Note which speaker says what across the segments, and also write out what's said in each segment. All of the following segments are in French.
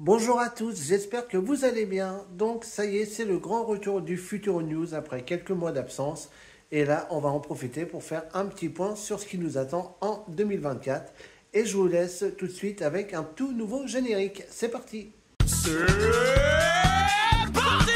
Speaker 1: Bonjour à tous, j'espère que vous allez bien. Donc ça y est, c'est le grand retour du Futuro News après quelques mois d'absence. Et là, on va en profiter pour faire un petit point sur ce qui nous attend en 2024. Et je vous laisse tout de suite avec un tout nouveau générique. C'est parti!
Speaker 2: C'est parti!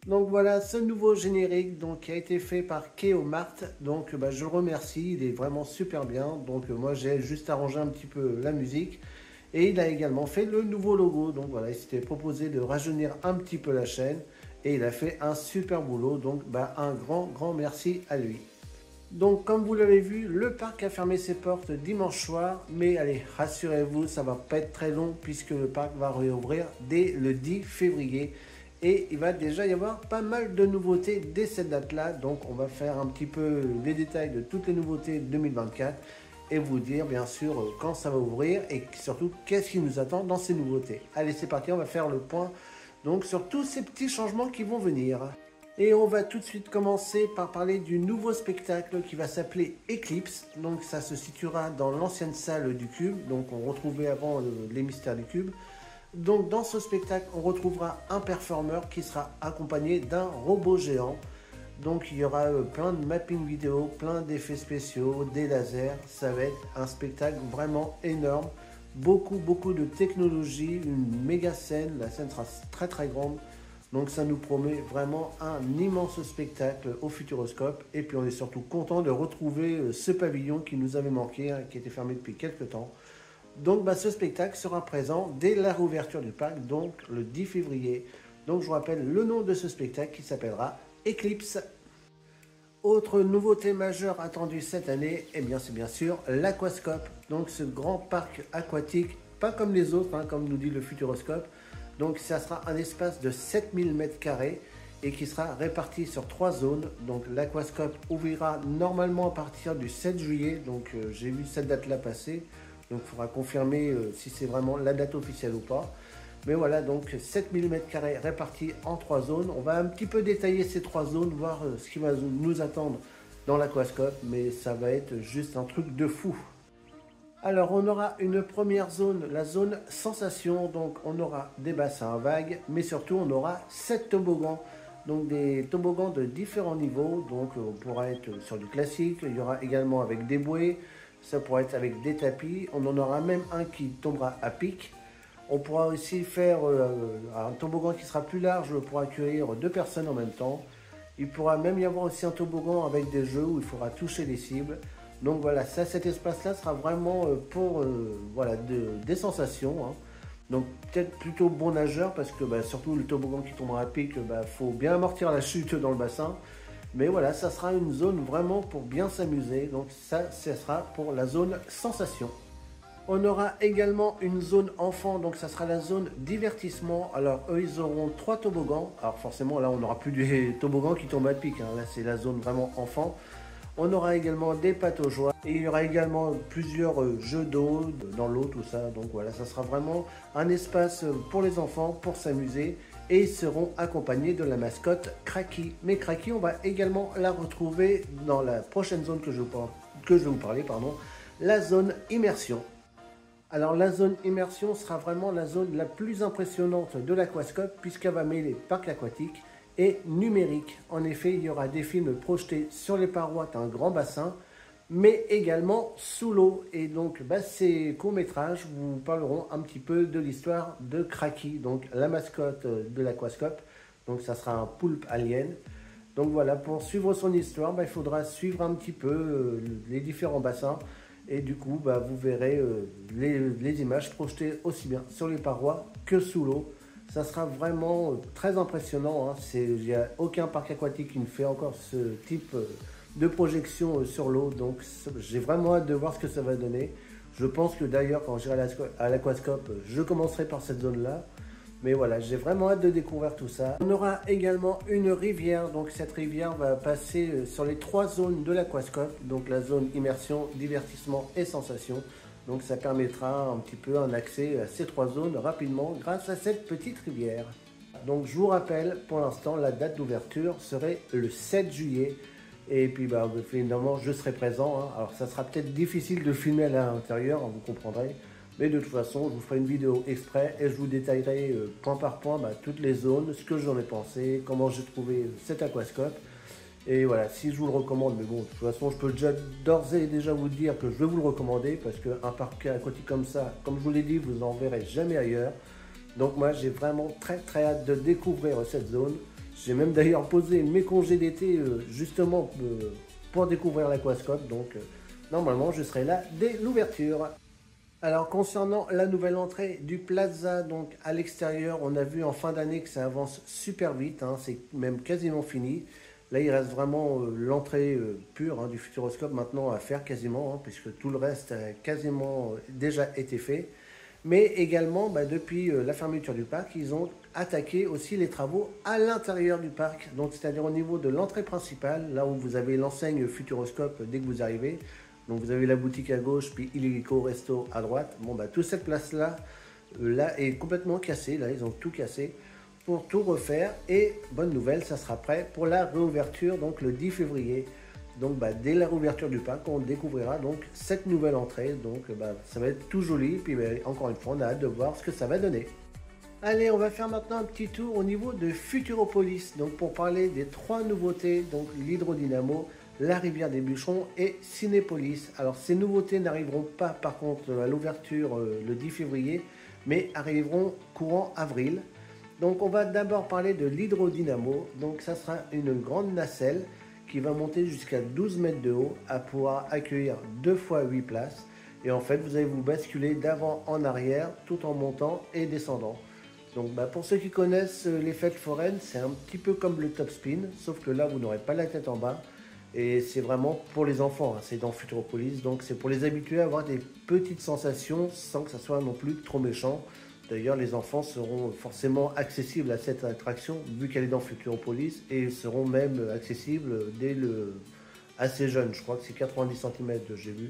Speaker 1: Donc voilà ce nouveau générique qui a été fait par Keo Mart. Donc je le remercie, il est vraiment super bien. Donc moi j'ai juste arrangé un petit peu la musique. Et il a également fait le nouveau logo. Donc voilà, il s'était proposé de rajeunir un petit peu la chaîne. Et il a fait un super boulot. Donc un grand merci à lui. Donc comme vous l'avez vu, le parc a fermé ses portes dimanche soir. Mais allez, rassurez-vous, ça va pas être très long puisque le parc va réouvrir dès le 10 février. Et il va déjà y avoir pas mal de nouveautés dès cette date-là. Donc on va faire un petit peu les détails de toutes les nouveautés 2024 et vous dire bien sûr quand ça va ouvrir et surtout qu'est-ce qui nous attend dans ces nouveautés. Allez, c'est parti, on va faire le point donc sur tous ces petits changements qui vont venir. Et on va tout de suite commencer par parler du nouveau spectacle qui va s'appeler Eclipse. Donc ça se situera dans l'ancienne salle du Cube. Donc on retrouvait avant les mystères du Cube. Donc dans ce spectacle, on retrouvera un performeur qui sera accompagné d'un robot géant. Donc il y aura plein de mapping vidéo, plein d'effets spéciaux, des lasers. Ça va être un spectacle vraiment énorme. Beaucoup de technologie, une méga scène. La scène sera très grande. Donc ça nous promet vraiment un immense spectacle au Futuroscope. Et puis on est surtout content de retrouver ce pavillon qui nous avait manqué, qui était fermé depuis quelques temps. Donc ce spectacle sera présent dès la réouverture du parc, donc le 10 février. Donc je vous rappelle le nom de ce spectacle qui s'appellera Eclipse. Autre nouveauté majeure attendue cette année, c'est bien sûr l'Aquascope. Donc ce grand parc aquatique, pas comme les autres, comme nous dit le Futuroscope. Donc ça sera un espace de 7000 m² et qui sera réparti sur 3 zones. Donc l'Aquascope ouvrira normalement à partir du 7 juillet. Donc j'ai vu cette date-là passer. Donc il faudra confirmer si c'est vraiment la date officielle ou pas. Mais voilà, donc 7000 m² répartis en 3 zones. On va un petit peu détailler ces 3 zones, voir ce qui va nous attendre dans l'Aquascope. Mais ça va être juste un truc de fou. Alors on aura une première zone, la zone sensation. Donc on aura des bassins à vagues, mais surtout on aura 7 toboggans. Donc des toboggans de différents niveaux. Donc on pourra être sur du classique, il y aura également avec des bouées. Ça pourra être avec des tapis. On en aura même un qui tombera à pic. On pourra aussi faire un toboggan qui sera plus large pour accueillir 2 personnes en même temps. Il pourra même y avoir aussi un toboggan avec des jeux où il faudra toucher les cibles. Donc voilà, cet espace-là sera vraiment pour des sensations. Donc peut-être plutôt bon nageur parce que surtout le toboggan qui tombera à pic, faut bien amortir la chute dans le bassin. Mais voilà, ça sera une zone vraiment pour bien s'amuser. Donc ça sera pour la zone sensation. On aura également une zone enfant, donc ça sera la zone divertissement. Alors eux, ils auront 3 toboggans. Alors forcément, là, on n'aura plus des toboggans qui tombent à pic. Là, c'est la zone vraiment enfant. On aura également des pataugeoires. Et il y aura également plusieurs jeux d'eau, dans l'eau, tout ça. Donc voilà, ça sera vraiment un espace pour les enfants, pour s'amuser. Et ils seront accompagnés de la mascotte Cracky. Mais Cracky, on va également la retrouver dans la prochaine zone que je vais vous parler, la zone immersion. Alors la zone immersion sera vraiment la zone la plus impressionnante de l'Aquascope puisqu'elle va mêler parc aquatique et numérique. En effet, il y aura des films projetés sur les parois d'un grand bassin, mais également sous l'eau. Et donc ces courts-métrages vous parleront un petit peu de l'histoire de Cracky, donc la mascotte de l'Aquascope. Donc ça sera un poulpe alien. Donc voilà, pour suivre son histoire, il faudra suivre un petit peu les différents bassins. Et du coup, vous verrez les images projetées aussi bien sur les parois que sous l'eau. Ça sera vraiment très impressionnant. Il n'y a aucun parc aquatique qui ne fait encore ce type de projection sur l'eau. Donc j'ai vraiment hâte de voir ce que ça va donner. Je pense que d'ailleurs, quand j'irai à l'Aquascope, je commencerai par cette zone-là. Mais voilà, j'ai vraiment hâte de découvrir tout ça. On aura également une rivière, donc cette rivière va passer sur les 3 zones de l'aquascope, donc la zone immersion, divertissement et sensation. Donc ça permettra un petit peu un accès à ces 3 zones rapidement grâce à cette petite rivière. Donc je vous rappelle, pour l'instant, la date d'ouverture serait le 7 juillet. Et puis évidemment, je serai présent, hein. Alors ça sera peut-être difficile de filmer à l'intérieur, hein, vous comprendrez. Mais de toute façon, je vous ferai une vidéo exprès et je vous détaillerai point par point toutes les zones, ce que j'en ai pensé, comment j'ai trouvé cet aquascope. Et voilà, si je vous le recommande, mais bon, de toute façon, je peux d'ores et déjà vous dire que je vais vous le recommander parce qu'un parc aquatique comme ça, comme je vous l'ai dit, vous n'en verrez jamais ailleurs. Donc moi, j'ai vraiment très hâte de découvrir cette zone. J'ai même d'ailleurs posé mes congés d'été justement pour découvrir l'aquascope. Donc normalement, je serai là dès l'ouverture. Alors concernant la nouvelle entrée du Plaza, donc à l'extérieur, on a vu en fin d'année que ça avance super vite, hein, c'est même quasiment fini. Là il reste vraiment l'entrée pure, hein, du Futuroscope maintenant à faire quasiment, hein, puisque tout le reste a quasiment déjà été fait. Mais également depuis la fermeture du parc, ils ont attaqué aussi les travaux à l'intérieur du parc, donc c'est-à-dire au niveau de l'entrée principale, là où vous avez l'enseigne Futuroscope dès que vous arrivez. Donc vous avez la boutique à gauche, puis Illico Resto à droite. Bon toute cette place-là là est complètement cassée. Là, ils ont tout cassé pour tout refaire. Et bonne nouvelle, ça sera prêt pour la réouverture, donc le 10 février. Donc dès la réouverture du parc, on découvrira donc cette nouvelle entrée. Donc ça va être tout joli. Puis encore une fois, on a hâte de voir ce que ça va donner. Allez, on va faire maintenant un petit tour au niveau de Futuropolis. Donc pour parler des 3 nouveautés, donc l'hydrodynamo, la rivière des bûcherons et Cinépolis. Alors ces nouveautés n'arriveront pas par contre à l'ouverture le 10 février, mais arriveront courant avril. Donc on va d'abord parler de l'hydrodynamo. Donc ça sera une grande nacelle qui va monter jusqu'à 12 mètres de haut, à pouvoir accueillir 2 fois 8 places. Et en fait vous allez vous basculer d'avant en arrière tout en montant et descendant. Donc pour ceux qui connaissent l'effet foraine, c'est un petit peu comme le top spin, sauf que là vous n'aurez pas la tête en bas. Et c'est vraiment pour les enfants, hein, c'est dans Futuropolis, donc c'est pour les habituer à avoir des petites sensations sans que ça soit non plus trop méchant. D'ailleurs, les enfants seront forcément accessibles à cette attraction vu qu'elle est dans Futuropolis et seront même accessibles assez jeune, je crois que c'est 90 cm, j'ai vu.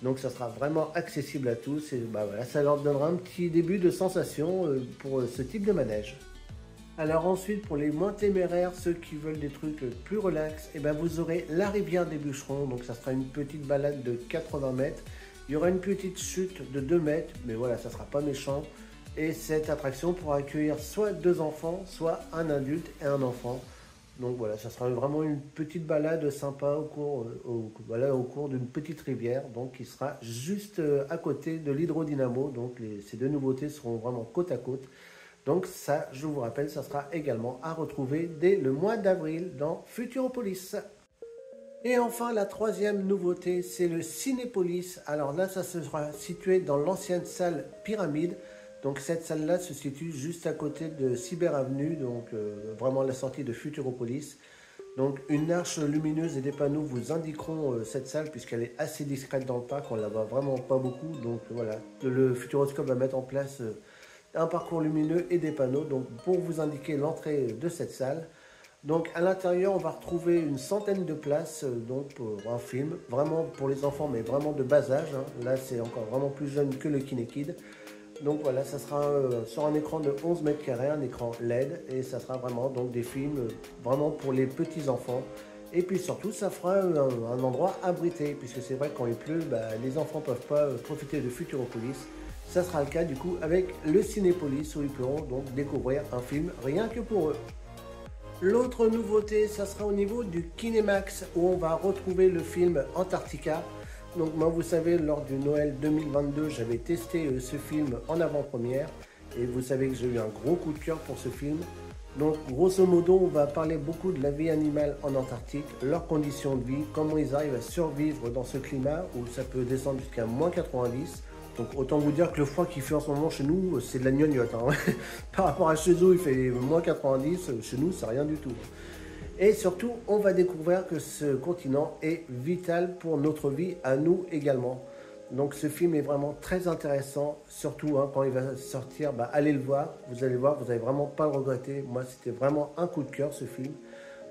Speaker 1: Donc ça sera vraiment accessible à tous et voilà, ça leur donnera un petit début de sensation pour ce type de manège. Alors ensuite, pour les moins téméraires, ceux qui veulent des trucs plus relax, vous aurez la rivière des bûcherons. Donc ça sera une petite balade de 80 mètres. Il y aura une petite chute de 2 mètres, mais voilà, ça sera pas méchant. Et cette attraction pourra accueillir soit 2 enfants, soit un adulte et un enfant. Donc voilà, ça sera vraiment une petite balade sympa au cours d'une petite rivière, donc qui sera juste à côté de l'hydrodynamo. Donc ces 2 nouveautés seront vraiment côte à côte. Donc ça, je vous rappelle, ça sera également à retrouver dès le mois d'avril dans Futuropolis. Et enfin, la 3e nouveauté, c'est le Cinépolis. Alors là, ça sera situé dans l'ancienne salle Pyramide. Donc cette salle-là se situe juste à côté de Cyber Avenue, donc vraiment à la sortie de Futuropolis. Donc une arche lumineuse et des panneaux vous indiqueront cette salle puisqu'elle est assez discrète dans le parc, on la voit vraiment pas beaucoup. Donc voilà, le Futuroscope va mettre en place un parcours lumineux et des panneaux donc pour vous indiquer l'entrée de cette salle. Donc à l'intérieur on va retrouver une centaine de places donc pour un film, vraiment pour les enfants mais vraiment de bas âge, hein. Là c'est encore vraiment plus jeune que le Kinekid. Donc voilà, ça sera sur un écran de 11 mètres carrés, un écran LED et ça sera vraiment donc des films vraiment pour les petits enfants. Et puis surtout ça fera un endroit abrité puisque c'est vrai que quand il pleut, les enfants ne peuvent pas profiter de Futuropolis. Ça sera le cas du coup avec le Cinépolis où ils pourront donc découvrir un film rien que pour eux. L'autre nouveauté, ça sera au niveau du Kinemax où on va retrouver le film Antarctica. Donc moi vous savez, lors du Noël 2022, j'avais testé ce film en avant-première et vous savez que j'ai eu un gros coup de cœur pour ce film. Donc grosso modo, on va parler beaucoup de la vie animale en Antarctique, leurs conditions de vie, comment ils arrivent à survivre dans ce climat où ça peut descendre jusqu'à -90. Donc autant vous dire que le froid qu'il fait en ce moment chez nous, c'est de la gnognotte, hein. Par rapport à chez eux, il fait -90, chez nous, c'est rien du tout. Et surtout, on va découvrir que ce continent est vital pour notre vie à nous également. Donc ce film est vraiment très intéressant, surtout quand il va sortir, allez le voir, vous allez voir, vous n'allez vraiment pas le regretter. Moi c'était vraiment un coup de cœur ce film.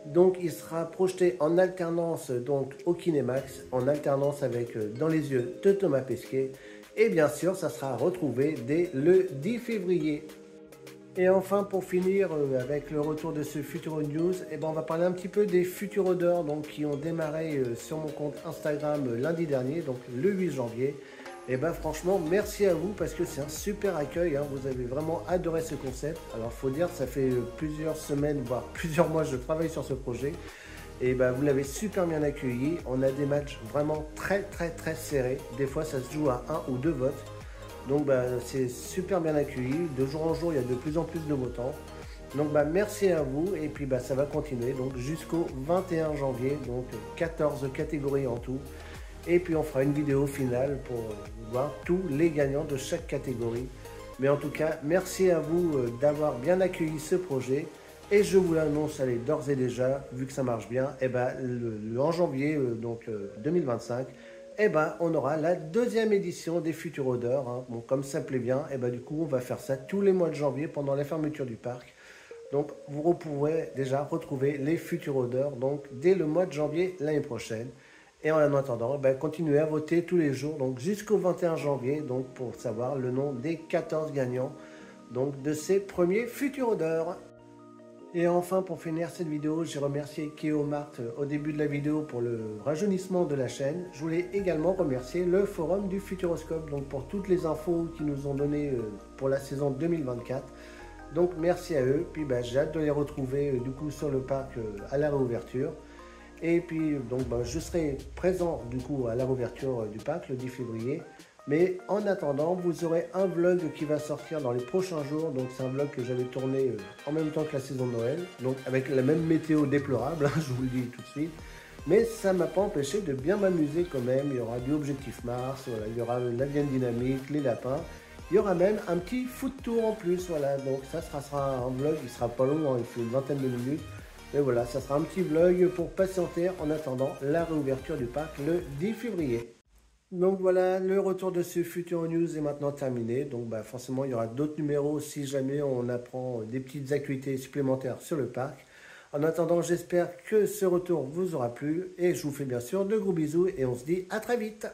Speaker 1: Donc il sera projeté en alternance donc au Kinemax, en alternance avec Dans les yeux de Thomas Pesquet. Et bien sûr, ça sera retrouvé dès le 10 février. Et enfin, pour finir avec le retour de ce Futuro News, on va parler un petit peu des Futurodeurs donc, qui ont démarré sur mon compte Instagram lundi dernier, donc le 8 janvier. Et franchement, merci à vous parce que c'est un super accueil, hein. Vous avez vraiment adoré ce concept. Alors, faut dire, ça fait plusieurs semaines, voire plusieurs mois, je travaille sur ce projet. Et vous l'avez super bien accueilli. On a des matchs vraiment très très très serrés. Des fois, ça se joue à 1 ou 2 votes. Donc c'est super bien accueilli. De jour en jour, il y a de plus en plus de votants. Donc merci à vous. Et puis ça va continuer donc jusqu'au 21 janvier. Donc 14 catégories en tout. Et puis on fera une vidéo finale pour voir tous les gagnants de chaque catégorie. Mais en tout cas, merci à vous d'avoir bien accueilli ce projet. Et je vous l'annonce, allez, d'ores et déjà, vu que ça marche bien, en janvier 2025, on aura la deuxième édition des Futurodeurs. Hein. Bon, comme ça plaît bien, du coup, on va faire ça tous les mois de janvier pendant la fermeture du parc. Donc, vous pourrez déjà retrouver les Futurodeurs donc dès le mois de janvier l'année prochaine. Et en attendant, continuez à voter tous les jours, donc jusqu'au 21 janvier, donc pour savoir le nom des 14 gagnants donc de ces premiers Futurodeurs. Et enfin, pour finir cette vidéo, j'ai remercié Keomart au début de la vidéo pour le rajeunissement de la chaîne. Je voulais également remercier le forum du Futuroscope donc pour toutes les infos qu'ils nous ont données pour la saison 2024. Donc merci à eux. Puis j'ai hâte de les retrouver du coup sur le parc à la réouverture. Et puis donc je serai présent du coup à la réouverture du parc le 10 février. Mais en attendant, vous aurez un vlog qui va sortir dans les prochains jours. Donc c'est un vlog que j'avais tourné en même temps que la saison de Noël. Donc avec la même météo déplorable, je vous le dis tout de suite. Mais ça ne m'a pas empêché de bien m'amuser quand même. Il y aura du Objectif Mars, voilà, il y aura l'avion dynamique, les lapins. Il y aura même un petit foot tour en plus. Voilà. Donc ça sera un vlog, il sera pas long, hein, il fait une vingtaine de minutes. Mais voilà, ça sera un petit vlog pour patienter en attendant la réouverture du parc le 10 février. Donc voilà, le retour de ce Futuro News est maintenant terminé. Donc forcément, il y aura d'autres numéros si jamais on apprend des petites activités supplémentaires sur le parc. En attendant, j'espère que ce retour vous aura plu et je vous fais bien sûr de gros bisous et on se dit à très vite.